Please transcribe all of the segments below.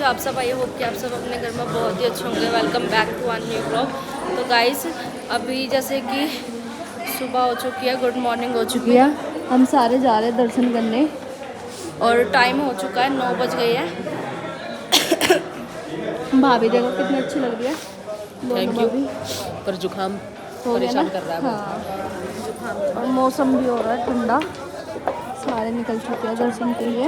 आप सब? I hope कि आप सब अपने घर में बहुत ही अच्छे होंगे। Welcome back to one new blog. तो गाइस अभी जैसे कि सुबह हो चुकी है, गुड मॉर्निंग हो चुकी है, हम सारे जा रहे हैं दर्शन करने और टाइम हो चुका है 9 बज गए हैं। भाभी देखो कितनी अच्छी लग रही है। Thank you. पर जुकाम परेशान कर रहा है। हाँ, और मौसम भी हो रहा है ठंडा। सारे निकल चुके हैं दर्शन के लिए।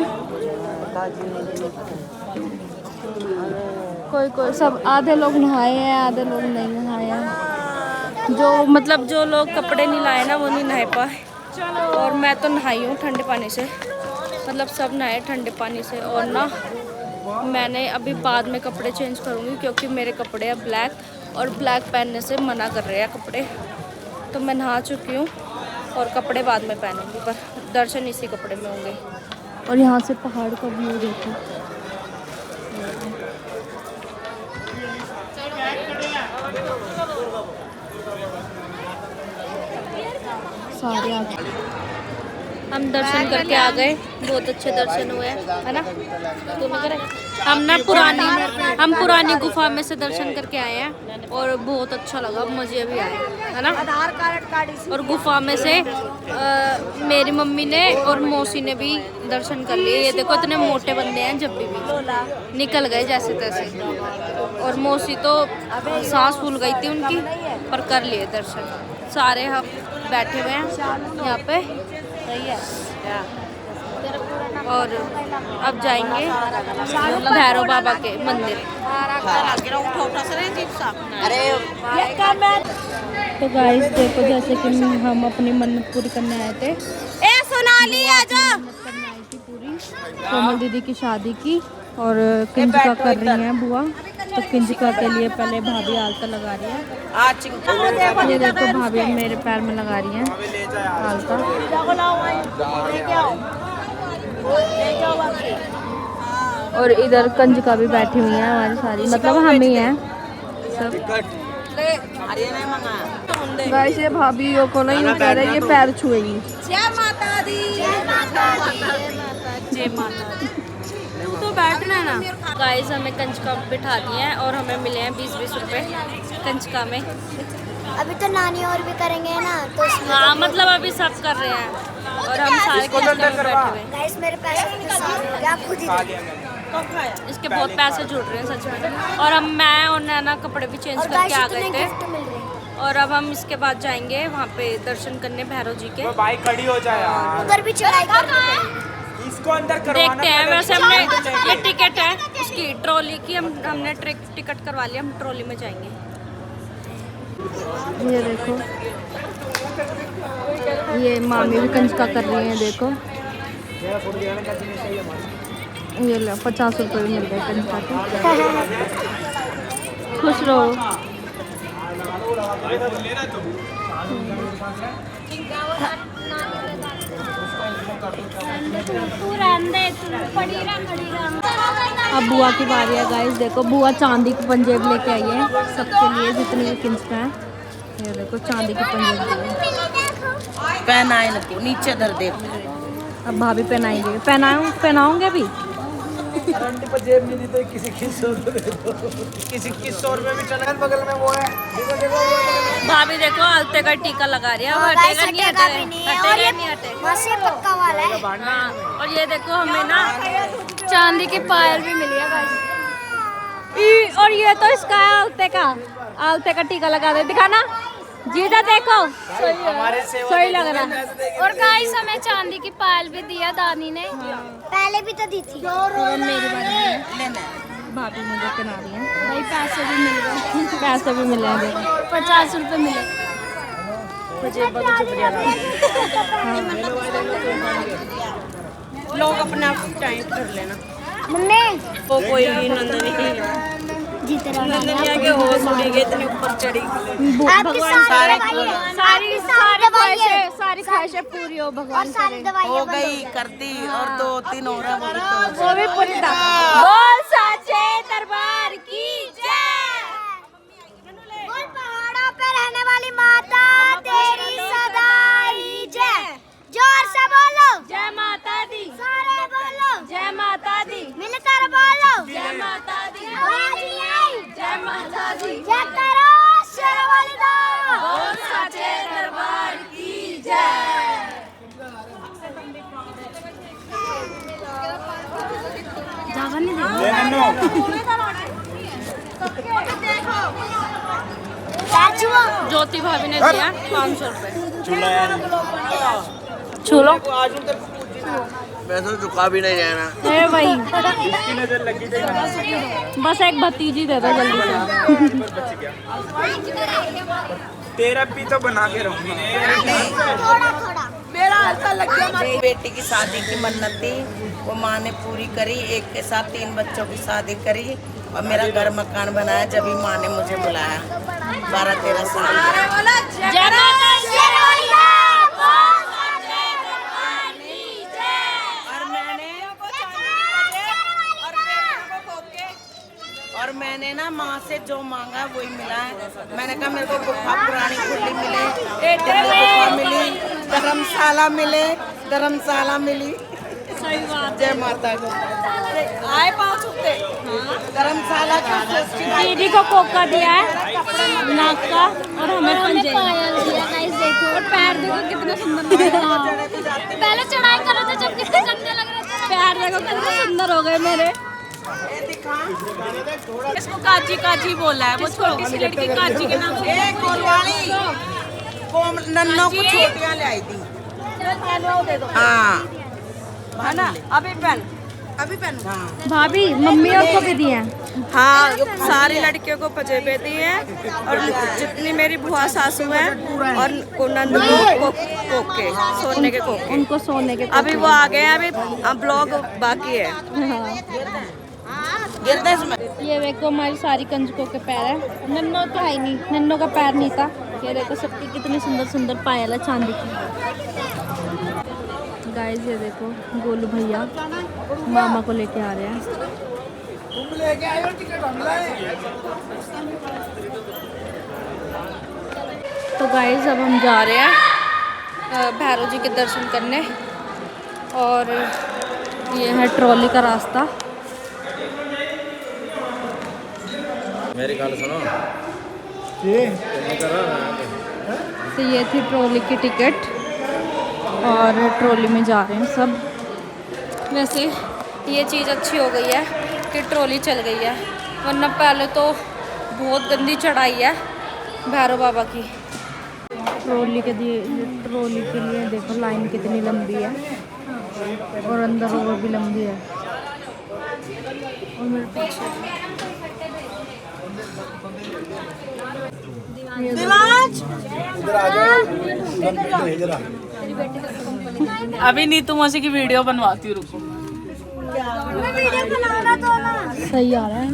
कोई सब आधे लोग नहाए हैं, आधे लोग नहीं नहाए हैं। जो मतलब जो लोग कपड़े नहीं लाए ना, वो नहीं नहा पाए। और मैं तो नहाई हूँ ठंडे पानी से, मतलब सब नहाए ठंडे पानी से। और ना मैंने अभी बाद में कपड़े चेंज करूँगी क्योंकि मेरे कपड़े हैं ब्लैक, और ब्लैक पहनने से मना कर रहे हैं कपड़े। तो मैं नहा चुकी हूँ और कपड़े बाद में पहनूंगी, पर दर्शन इसी कपड़े में होंगे। और यहाँ से पहाड़ का व्यू देखो। सारे हम दर्शन करके आ गए, बहुत अच्छे दर्शन हुए है ना। तुम्हें करे हम पुरानी गुफा में से दर्शन करके आए हैं और बहुत अच्छा लगा, मजे भी आए है ना। आधार कार्ड और गुफा में से मेरी मम्मी ने और मौसी ने भी दर्शन कर लिए। ये देखो इतने मोटे बंदे हैं, जब भी निकल गए जैसे तैसे। और मौसी तो सांस फूल गई थी उनकी, पर कर लिए दर्शन। सारे हम बैठे हुए हैं यहाँ पे, सही है। और अब जाएंगे भैरव बाबा के मंदिर। तो गाइस देखो, जैसे कि हम अपनी मन्नत पूरी करने आए थे। सोनाली आजा। मन्नत करने आई थी पूरी, कोमल दीदी की शादी की। और कंजका कर रही हैं बुआ, तो कंजका के लिए पहले भाभी आलता लगा रही है। ये देखो भाभी मेरे पैर में लगा रही हैं आलता। और इधर कंजका भी बैठी हुई है हमारी सारी, मतलब हम ही हैं सब। गाइस ये भाभी को नहीं कह रहे, ये पैर छुएगी। जय माता दी, जय माता दी, जय माता दी। तो बैठना है ना। गाइस हमें कंजका बिठा दिए हैं और हमें मिले हैं 20-20 रुपए कंजका में। अभी तो नानी और भी करेंगे ना, तो हाँ मतलब अभी सब कर रहे हैं और हम सारे कंजका में बैठे हुए हैं। गाइस मेरे पैसे आप खुद ही इसके बहुत पैसे जुड़ रहे हैं सच में। और हम मैं और नैना कपड़े भी चेंज करके आ गए थे। और अब हम इसके बाद जाएंगे वहाँ पे दर्शन करने भैरव जी के। बाइक खड़ी हो जाए यार। उधर भी चढ़ाई करनी इसको अंदर देखते हैं। वैसे हमने ये टिकट है उसकी ट्रॉली की, हमने टिकट करवा लिया, हम ट्रॉली में जाएंगे। ये देखो ये मामी भी कंजका कर रही हैं, देखो ये लो 50 रुपये मिल गए कंजका के। खुश रहो। अब बुआ की बारी है गाइस। देखो बुआ चांदी की पंजेब लेके आई है सबके लिए, जितनी भी कंजका है। ये देखो चांदी की पंजेब पहनाए ना तू, नीचे धर दे। अब भाभी पहनाएंगे, पहनाऊंगे अभी। जेब में तो किसी की 100 रुपये दे दो, किसी की 100 रुपये भी चला। बगल में वो है, देखो देखो भाभी देखो आलते का टीका लगा रही है, अब हटेगा नहीं, हटेगा नहीं, हटेगा पक्का वाला है। हाँ। और ये देखो हमें ना चांदी की पायल भी मिली है गाइस। और ये तो इसका आलते का टीका लगा दे, दिखाना जीजा देखो सही लग रहा है। और गाइस हमें चांदी की पायल भी दिया दादी ने। पहले भी तो दी थी। मेरी बारी भाभी मुझे पहना रही है भाई। पैसे भी मिल गए, पैसे भी मिले हैं, देखो 50 रुपये मिले। लोग अपना टाइट कर लेना। मम्मी वो कोई भी नंदनी नंदनी आगे होश उड़ी गई, इतने ऊपर चढ़ी। भगवान सारी ख्वाहिशें पूरी हो, भगवान करे। हो गई करती और 2-3 और वो भी पूरी बोल साचे दरबार की जय। बोल पहाड़ों पे रहने वाली माता तेरी सदा ही जय। जोर से बोलो जय माता दी, सारे बोलो जय माता दी, मिलकर बोलो जय माता ज्यादा नहीं देगा। ज्योति भाभी ने दिया 500 रुपए। चलो मैं तो झुका भी नहीं जाना। ए भाई बस एक भतीजी दे दो जल्दी से। तेरा भी तो बना के रहूंगी। मेरा ऐसा लग गया मेरी बेटी की शादी की मन्नत थी, वो माँ ने पूरी करी। एक के साथ 3 बच्चों की शादी करी और मेरा घर मकान बनाया। जब भी माँ ने मुझे बुलाया 12-13 साल और मैंने ना माँ से जो मांगा वही मिला है। मैंने कहा मेरे को गुफा पुरानी खुली मिले, दिल्ली गुफा मिली, धर्मशाला मिली। सही बात। जय माता को आए 5 हफ्ते धर्मशाला का। दीदी को कोका दिया है नाक का और हमें पंजे देखो और पैर देखो कितने सुंदर लग रहे हैं। पहले चढ़ाई कर रहे थे जब कितने गंदे लग रहे थे। पैर देखो कितने सुंदर हो गए मेरे। इसको काजी काजी बोला है, वो छोटी सी लड़की काजी के नाम से। नन्नों को छोटियाँ ले आई थी। हाँ है ना। अभी पहन हाँ भाभी मम्मी और को भी दिए हैं। हाँ, सारी लड़कियों को पजेबे दिए हैं और जितनी मेरी बुआ सासू है और नंद को कोके, सोने के कोके। उनको सोने के अभी वो आ गए हैं, अभी ब्लॉग बाकी है। गिरते इसमें। ये देखो हमारी सारी कंजकों के पैर है। नन्नो तो है ही नहीं, नन्नो का पैर नहीं था। ये देखो सबकी कितनी सुंदर सुंदर पायल है चांदी की। गाइस ये देखो गोलू भैया मामा को लेके आ रहे हैं। तुम लेके आए हो टिकट हम लाए। तो गाइस अब हम जा रहे हैं भैरव जी के दर्शन करने और ये है ट्रॉली का रास्ता। मेरी गाल सुनो। तो ये थी ट्रॉली की टिकट और ट्रॉली में जा रहे हैं सब। वैसे ये चीज़ अच्छी हो गई है कि ट्रॉली चल गई है, वरना पहले तो बहुत गंदी चढ़ाई है भैरव बाबा की। ट्रॉली के लिए देखो लाइन कितनी लंबी है और अंदर और भी लंबी है। और मेरे पीछे इधर आ जाओ। इधर आ। अभी नीतू मौसी की वीडियो बनवाती हूँ, रुको। सही आ रहा है।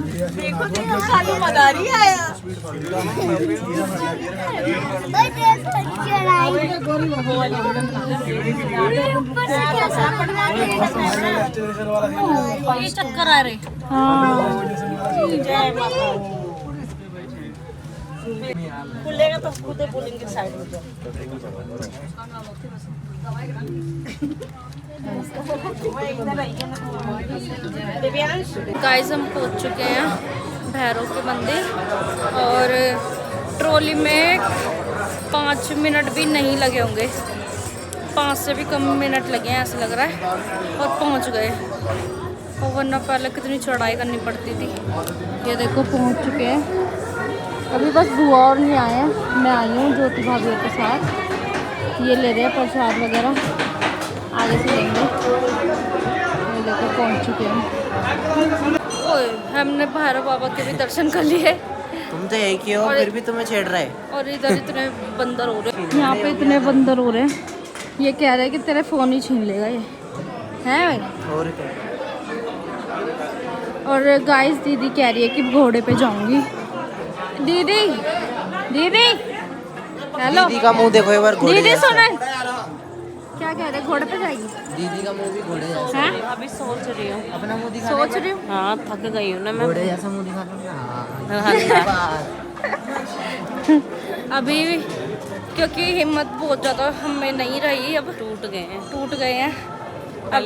ये चक्कर आ रहे। हाँ खुलेगा तो खुद ही बोलेंगे साइड में जाओ। गाइस हम पहुंच चुके हैं भैरव के मंदिर और ट्रॉली में 5 मिनट भी नहीं लगे होंगे, 5 से भी कम मिनट लगे हैं ऐसा लग रहा है और पहुंच गए। और वरना पहले कितनी चढ़ाई करनी पड़ती थी। ये देखो पहुंच चुके हैं। अभी बस बुआ और नहीं आए हैं, मैं आई हूँ ज्योति भाभी के साथ। ये ले रहे हैं प्रसाद वगैरह, आगे से लेंगे। ये देखो पहुंच चुके हैं। ओए हमने भैरव बाबा के भी दर्शन कर लिए। तुम तो एक ही हो फिर भी तुम्हें छेड़ रहे। और इधर इतने बंदर हो रहे हैं, यहाँ पे इतने बंदर हो रहे हैं। ये कह रहे हैं कि तेरे फ़ोन ही छीन लेगा ये, है भाई। और क्या? और गाइस दीदी कह रही है कि घोड़े पे जाऊंगी। दीदी दीदी हेलो। दीदी का मुंह देखो एक बार। दीदी सुनो, क्या कह रहे, घोड़े पे जाएगी? दीदी का मुंह भी घोड़े जैसा। हैं? अभी सोच रही हूँ, अपना मुंह दिखा। सोच रही हूँ। हाँ थक गई हूँ ना मैं। घोड़े जैसा मुंह दिखा दो। अभी क्योंकि हिम्मत बहुत ज़्यादा हमें नहीं रही, अब टूट गए हैं। अब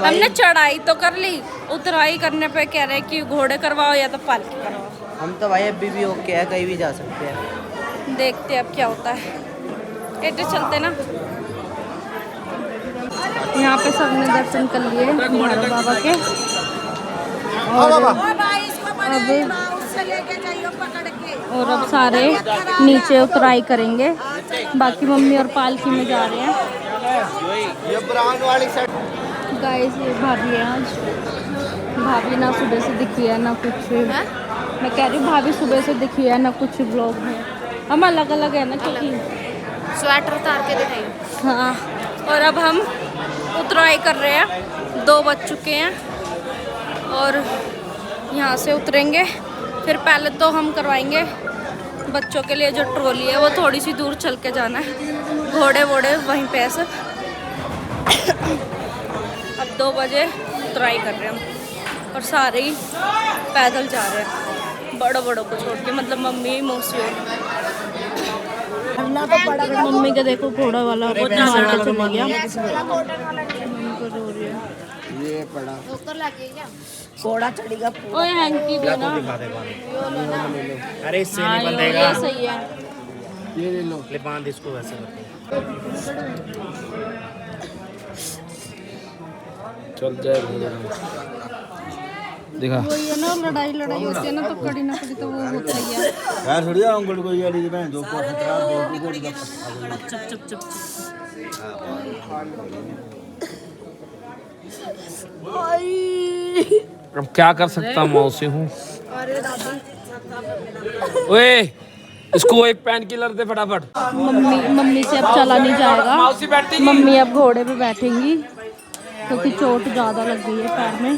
हमने चढ़ाई तो कर ली, उतराई करने पे कह रहे हैं कि घोड़े करवाओ या तो पालकी करवाओ। हम तो भाई अभी भी ओके है, कहीं भी जा सकते हैं। देखते हैं अब क्या होता है। ऐसे चलते ना। यहाँ पे सबने दर्शन कर लिए भैरव बाबा के और अब सारे नीचे उतराई करेंगे, बाकी मम्मी और पालकी में जा रहे हैं। गाइस ये भाभी है आज, भाभी ना सुबह से दिखी है ना कुछ, मैं कह रही हूँ भाभी सुबह से दिखी है ना कुछ ब्लॉग में। हम अलग अलग है ना, क्योंकि स्वेटर उतार के दिखाई। हाँ। और अब हम उतराई कर रहे हैं, 2 बज चुके हैं और यहाँ से उतरेंगे। फिर पहले तो हम करवाएंगे बच्चों के लिए जो ट्रॉली है, वो थोड़ी सी दूर चल के जाना है, घोड़े वोड़े वहीं पे सब। अब 2 बजे उतराई कर रहे हैं हम, और सारे ही पैदल जा रहे हैं, बड़ों बड़ों को छोड़ के, मतलब मम्मी मौसी और मम्मी का देखो घोड़ा वाला मार के चला गया। ये पड़ा घोड़ा चढ़ेगा। ओए हैंकी भी ना, अरे इससे हाँ, नहीं बंधेगा। ये सही है। ये ले लो, ले बांध इसको वैसे करके। चल जाए दिखा। वही है ना, लड़ाई होती है ना, तो कड़ी ना कड़ी तो वो होता ही है। यार थोड़ी अंगल को ये ली बहन, जो को खतरा दो चुप चुप चुप। अब क्या कर सकता हूँ, मौसी हूँ। ओए इसको एक पेन किलर दे फटाफट। मम्मी से अब चला नहीं जाएगा, मौसी बैठती मम्मी अब घोड़े पे बैठेंगी क्योंकि चोट ज़्यादा लग गई है पैर में।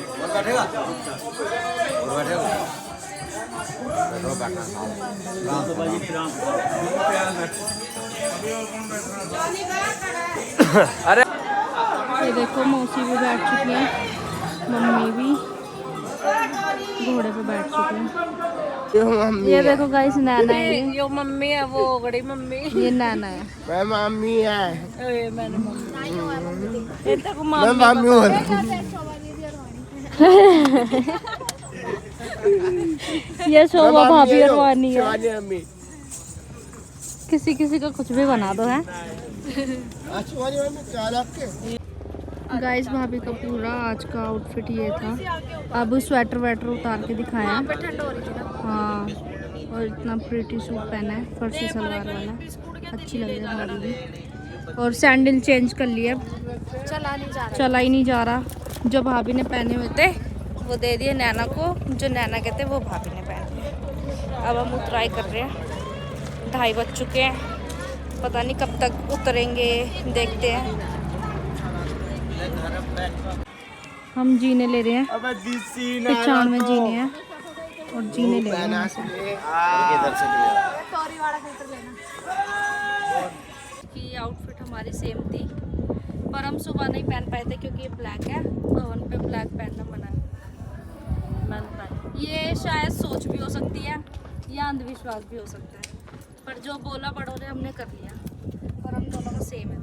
अरे ये देखो मौसी भी बैठ चुकी है, मम्मी भी घोड़े पे बैठ चुकी है। ये देखो गाइस नैना है, यो मम्मी है, वो गड़ी मम्मी। ये नैना है। मैं मम्मी है। मैंने मम्मी मैं मम्मी हूँ। ये शोभा भाभी और वानी है। मम्मी किसी किसी का कुछ भी बना दो है। गाइस भाभी का पूरा आज का आउटफिट ये था। अब स्वेटर वेटर उतार के दिखाया। ठंड हो रही थी ना। हाँ, और इतना प्रिटी सूट पहना है, फर्सी सलवार वाला, अच्छी लग रही है भाभी भी। और सैंडल चेंज कर लिया, चला ही नहीं जा रहा। जो भाभी ने पहने हुए थे वो दे दिए नैना को, जो नैना कहते वो भाभी ने पहन लिए। अब हम उतराई कर रहे हैं, 2:30 बज चुके हैं, पता नहीं कब तक उतरेंगे, देखते हैं। हम जीने ले रहे हैं, 95 जीने हैं और जीने ले रहे हैं। कि आउटफिट हमारी सेम थी, पर हम सुबह नहीं पहन पाए थे क्योंकि ये ब्लैक है, भवन पे ब्लैक पहनना मना है। ये शायद सोच भी हो सकती है या अंधविश्वास भी हो सकता है, पर जो बोला बड़ों ने हमने कर लिया, पर हम दोनों का सेम है।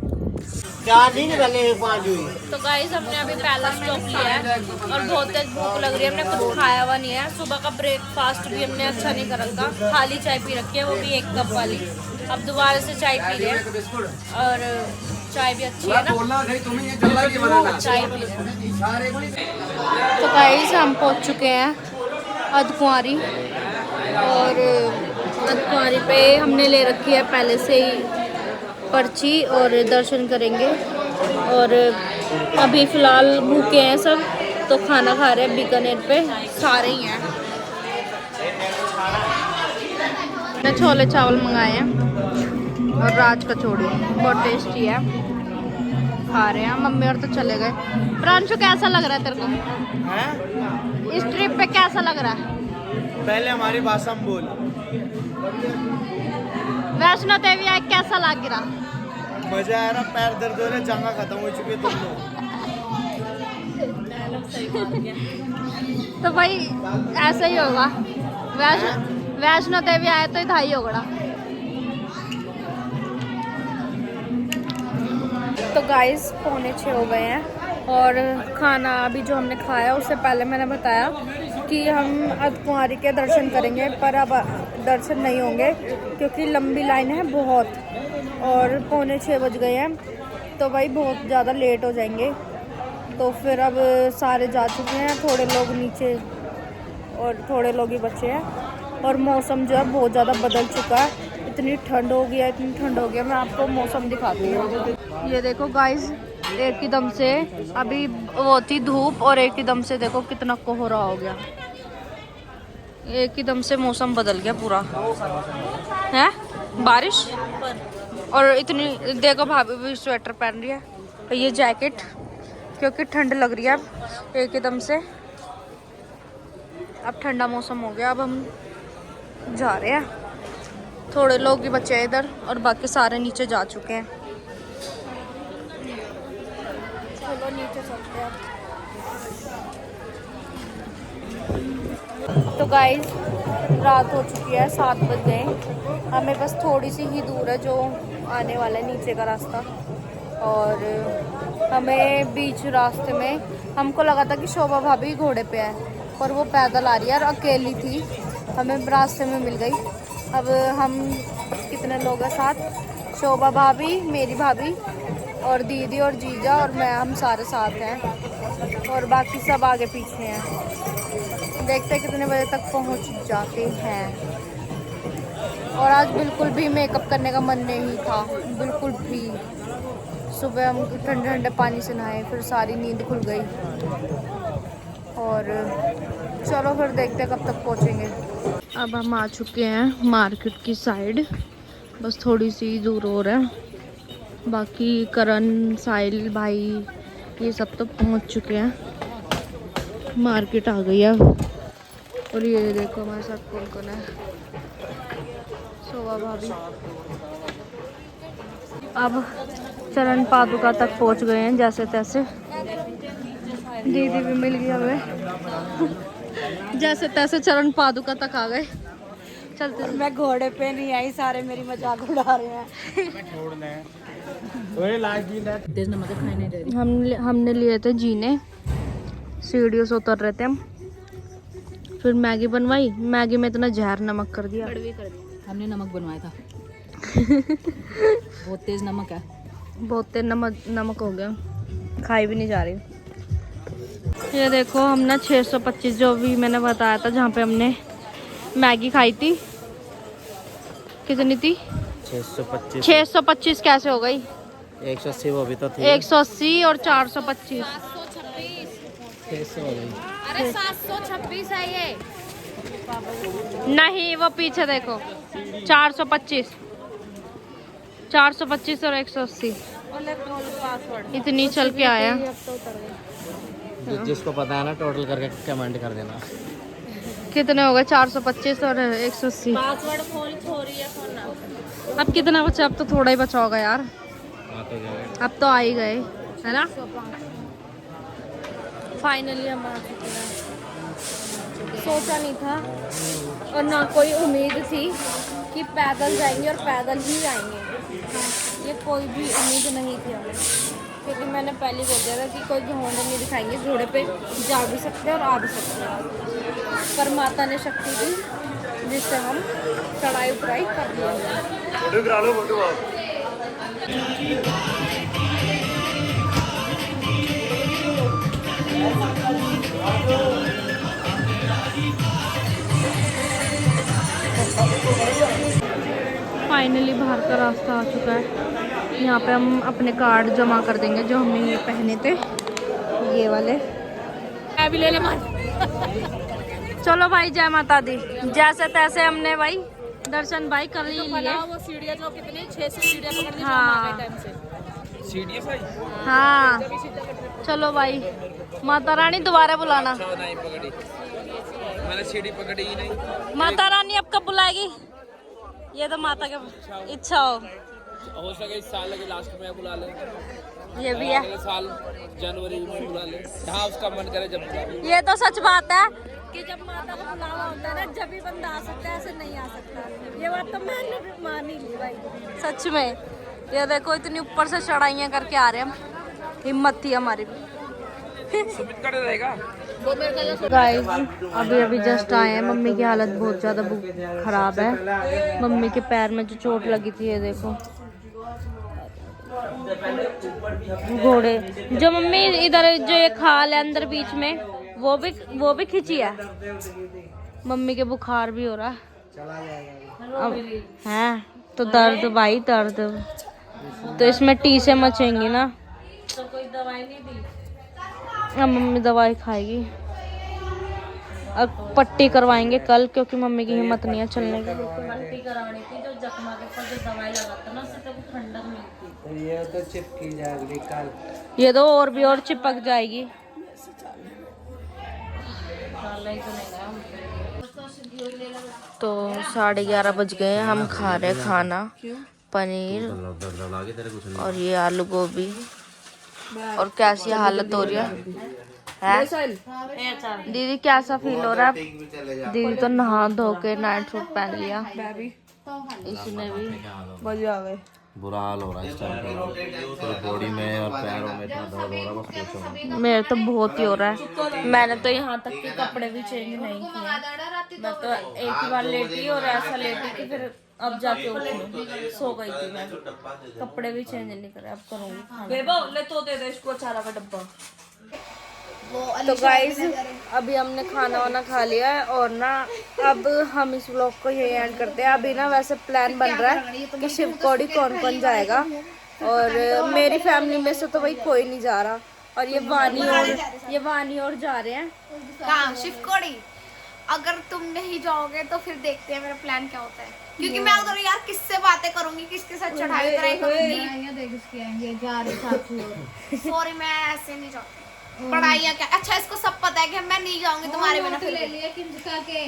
तो गाइस हमने अभी पहला स्टॉप लिया है और बहुत तेज भूख लग रही है, हमने कुछ खाया हुआ नहीं है। सुबह का ब्रेकफास्ट भी हमने अच्छा नहीं कर रखा, खाली चाय पी रखी है, वो भी 1 कप वाली। अब दोबारा से चाय पी रहे हैं और चाय भी अच्छी है ना, चाय पी रहे हैं। तो गाइस हम पहुंच चुके हैं अर्धकुंवारी, और अर्धकुंवारी पे हमने ले रखी है पहले से ही पर्ची और दर्शन करेंगे। और अभी फ़िलहाल भूखे हैं सब, तो खाना खा रहे हैं बीकानेर पे, सारे ही हैं। मैंने छोले चावल मंगाए हैं और राज कचौड़ी, बहुत टेस्टी है, खा रहे हैं। मम्मी और तो चले गए। प्रांशु कैसा लग रहा है तेरे को? इस ट्रिप पे कैसा लग रहा है? पहले हमारी भाषा में बोल। वैष्णो देवी आए, कैसा लग रहा? मजा आ रहा, पैर दर्द हो रहे, जंगा खत्म हो चुकी है तुम लोग। तो भाई ऐसा ही होगा, वैष्णो देवी आए तो इधर ही होगा। तो गाइस 5:45 हो गए हैं और खाना अभी जो हमने खाया उससे पहले मैंने बताया कि हम अर्धकुंवारी के दर्शन करेंगे, पर अब दर्शन नहीं होंगे क्योंकि लंबी लाइन है बहुत, और 5:45 बज गए हैं, तो भाई बहुत ज़्यादा लेट हो जाएंगे। तो फिर अब सारे जा चुके हैं, थोड़े लोग नीचे और थोड़े लोग ही बचे हैं। और मौसम जो है बहुत ज़्यादा बदल चुका है, इतनी ठंड हो गया, इतनी ठंड हो गया। मैं आपको मौसम दिखाती हूँ। ये देखो गाइस, एक ही दम से अभी वो थी धूप और एक ही दम से देखो कितना कोहरा हो गया। एक ही दम से मौसम बदल गया पूरा है, बारिश। और इतनी देखो भाभी भी स्वेटर पहन रही है, ये जैकेट, क्योंकि ठंड लग रही है अब एक ही दम से। अब ठंडा मौसम हो गया, अब हम जा रहे हैं। थोड़े लोग ही बचे हैं इधर और बाकी सारे नीचे जा चुके हैं। चलो नीचे चलते हैं। तो गाइस रात हो चुकी है, 7 बज गए। हमें बस थोड़ी सी ही दूर है जो आने वाला है नीचे का रास्ता। और हमें बीच रास्ते में हमको लगा था कि शोभा भाभी घोड़े पे है, पर वो पैदल आ रही है और अकेली थी, हमें रास्ते में मिल गई। अब हम कितने लोग हैं साथ, शोभा भाभी, मेरी भाभी और दीदी और जीजा और मैं, हम सारे साथ हैं और बाकी सब आगे पीछे हैं। देखते हैं कितने बजे तक पहुंच जाते हैं। और आज बिल्कुल भी मेकअप करने का मन नहीं था, बिल्कुल भी। सुबह हम ठंडे ठंडे पानी से नहाए, फिर सारी नींद खुल गई। और चलो फिर देखते हैं कब तक पहुंचेंगे। अब हम आ चुके हैं मार्केट की साइड, बस थोड़ी सी दूर और है। बाकी करण, साहिल भाई ये सब तो पहुंच चुके हैं। मार्केट आ गई है। और ये देखो हमारे साथ कौन कौन है, शोभा भाभी। अब चरण पादुका तक पहुंच गए हैं जैसे तैसे। दीदी भी मिल गई हमें। जैसे तैसे चरण पादुका तक आ गए। चलते। मैं घोड़े पे नहीं आई, सारे मेरी मजाक उड़ा रहे हैं। हमने लिए थे जीने, सीढ़ियों से उतर रहे थे हम। फिर मैगी बनवाई, मैगी में इतना जहर नमक कर दिया। हमने नमक बनवाया था। बहुत तेज नमक है, बहुत तेज नमक हो गया, खाई भी नहीं जा रही। ये देखो हम ना 625 जो भी मैंने बताया था जहाँ पे हमने मैगी खाई थी, कितनी थी? 625 कैसे हो गई? 180 वो भी तो थी। 180 और 425 अरे 726 है ये। नहीं, वो पीछे देखो, 425 और 180 इतनी चल के आया। जिसको पता है ना टोटल करके कमेंट कर देना कितने हो गए? 425 और 180। पासवर्ड खोल रही है फोन। अब कितना बचा? अब तो थोड़ा ही बचा होगा यार। अब तो आ ही गए, है ना? फाइनली हम आ चुके हैं। सोचा नहीं था और ना कोई उम्मीद थी कि पैदल जाएंगे और पैदल ही आएंगे। ये कोई भी उम्मीद नहीं थी हमें, क्योंकि मैंने पहले बोल दिया था कि कोई घोड़े नहीं दिखाएंगे, घोड़े पे जा भी सकते हैं और आ भी सकते हैं। पर माता ने शक्ति दी जिससे हम चढ़ाई उतराई कर लिए। फाइनली बाहर का रास्ता आ चुका है। यहाँ पे हम अपने कार्ड जमा कर देंगे जो हमने ये पहने थे, ये वाले। मैं भी ले ले मान। चलो भाई, जय माता दी। जैसे तैसे हमने भाई दर्शन भाई कर ही लिए। वो सीढ़ियाँ जो कितनी 6 से सीढ़ियाँ पकड़नी, हाँ टाइम से सीढ़ी सही। हाँ, चलो भाई, माता रानी दोबारा बुलाना। नहीं पकड़ी मैंने, सीढ़ी पकड़ी ही नहीं। माता रानी अब कब बुलाएगी? ये तो माता की इच्छा हो सके इस साल के लास्ट में बुला ले, ये भी है। अगले साल जनवरी में बुला ले, जहाँ उसका मन करे जब बुला ले। ये तो सच बात है कि जब माता का बुलावा होता है ना, जब भी बंदा आ सकता है, ऐसे नहीं आ सकता। ये बात तो मैंने भी मान ही ली भाई, सच में। ये देखो इतनी ऊपर से चढ़ाइयाँ करके आ रहे हैं हम, हिम्मत थी हमारी भी। सुमित कर रहेगा। गाइस अभी अभी जस्ट आए हैं। मम्मी की हालत बहुत ज़्यादा खराब है। मम्मी के पैर में जो चोट लगी थी, ये देखो। घोड़े जो मम्मी इधर जो ये खाल है अंदर बीच में, वो भी खिंची है। मम्मी के बुखार भी हो रहा है चला जाएगा। अब हैं तो दर्द भाई दर्द, तो इसमें टी से मचेंगी ना। तो कोई दवाई नहीं दी, अब मम्मी दवाई खाएगी। अब पट्टी करवाएंगे कल, क्योंकि मम्मी की हिम्मत नहीं है चलने की। पट्टी करानी थी, जो जख्मा के ऊपर जो दवाई लगाता ना, उससे तो ठंडक मिलती। तो ये तो चिपकी जाएगी कल। ये तो और भी और चिपक जाएगी। तो 11:30 बज गए, हम खा रहे खाना, पनीर और ये आलू गोभी। और कैसी हालत हो रही है दीदी, कैसा फील हो रहा है? दीदी तो नहा धो के नाइट सूट पहन लिया, इसने भी मजा आ गए। बुरा हाल हो रहा है इस टाइम बॉडी में और पैरों में इतना दर्द हो रहा है, बस पूछो। मेरे तो बहुत ही हो रहा है। मैंने तो यहाँ तक के कपड़े भी चेंज नहीं किए, मैं तो एक ही बार लेटी और ऐसा लेटी कि फिर अब जाके उठी, सो गई थी मैं। कपड़े भी चेंज नहीं करे, अब करूँगी। ले तो दे दे इसको अचारा का डब्बा। तो गाइज अभी हमने खाना वाना खा लिया है, और ना अब हम इस व्लॉग को यही एंड करते हैं। अभी ना वैसे प्लान बन रहा है कि शिवकोड़ी कौन कौन जाएगा, और मेरी फैमिली में से तो भाई कोई नहीं जा रहा, और ये वानी और जा रहे हैं। कहाँ? शिवकोड़ी। अगर तुम नहीं जाओगे तो फिर देखते हैं मेरा प्लान क्या होता है, क्योंकि मैं उधर यार किससे बातें करूंगी, किसके साथ चढ़ाई करूंगी। सॉरी, मैं ऐसे नहीं जाती। पढ़ाई क्या? अच्छा, इसको सब पता है कि मैं नहीं जाऊंगी तुम्हारे बिना। फिर ले लिया किंजका के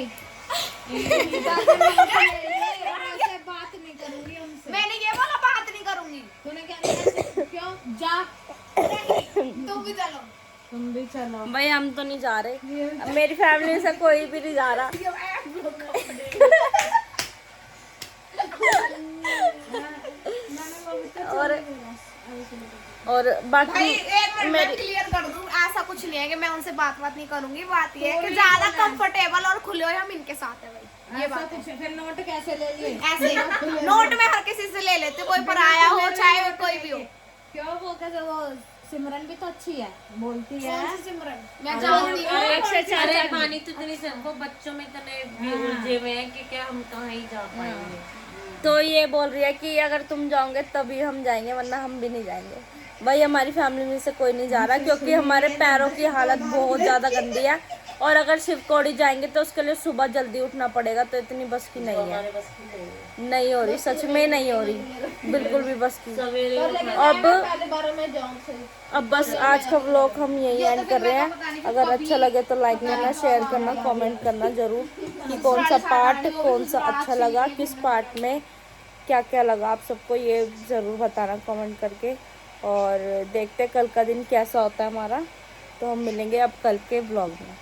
बात नहीं करूंगी उनसे। मैंने ये बोला बात नहीं करूंगी। तूने क्या? क्यों? जा तुम भी चलो। भाई हम तो नहीं जा रहे, मेरी फैमिली से कोई भी नहीं जा रहा। और बाकी मैं क्लियर कर दूं, ऐसा कुछ नहीं है कि मैं उनसे बात नहीं करूंगी। बात ये है कि ज्यादा कंफर्टेबल और खुले हो हम इनके साथ है भाई। ये बात है। फिर नोट कैसे ले लिए? ऐसे नोट में हर किसी से ले लेते, कोई पराया हो चाहे कोई भी हो। क्यों? वो कैसे? वो सिमरन भी तो अच्छी है, बोलती है। सिमरन मैं जानती हूँ। पानी तो इतनी सबको बच्चों में इतने उलझे हुए हैं कि क्या हम कहाँ ही जा पाएंगे। तो ये बोल रही है कि अगर तुम जाओगे तभी हम जाएंगे, वरना हम भी नहीं जाएंगे। भाई हमारी फैमिली में से कोई नहीं जा रहा, क्योंकि हमारे पैरों की हालत बहुत ज़्यादा गंदी है, और अगर शिवकोड़ी जाएंगे तो उसके लिए सुबह जल्दी उठना पड़ेगा, तो इतनी बस की नहीं है। नहीं हो रही, सच में नहीं हो रही, बिल्कुल भी बस की। अब बस आज का व्लॉग हम यही एंड कर रहे हैं। अगर अच्छा लगे तो लाइक करना, शेयर करना, कमेंट करना ज़रूर कि कौन सा पार्ट कौन सा अच्छा लगा, किस पार्ट में क्या क्या लगा आप सबको, ये ज़रूर बताना कमेंट करके। और देखते कल का दिन कैसा होता है हमारा। तो हम मिलेंगे अब कल के व्लॉग में।